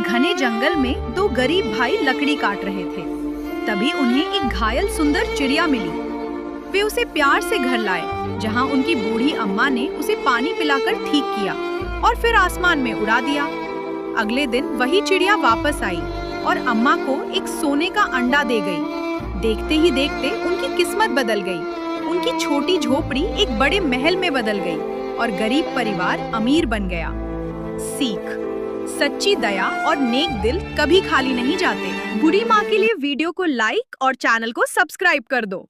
घने जंगल में दो गरीब भाई लकड़ी काट रहे थे। तभी उन्हें एक घायल सुंदर चिड़िया मिली। वे उसे प्यार से घर लाए, जहां उनकी बूढ़ी अम्मा ने उसे पानी पिलाकर ठीक किया और फिर आसमान में उड़ा दिया। अगले दिन वही चिड़िया वापस आई और अम्मा को एक सोने का अंडा दे गई। देखते ही देखते उनकी किस्मत बदल गई। उनकी छोटी झोपड़ी एक बड़े महल में बदल गई और गरीब परिवार अमीर बन गया। सीख: सच्ची दया और नेक दिल कभी खाली नहीं जाते। बूढ़ी माँ के लिए वीडियो को लाइक और चैनल को सब्सक्राइब कर दो।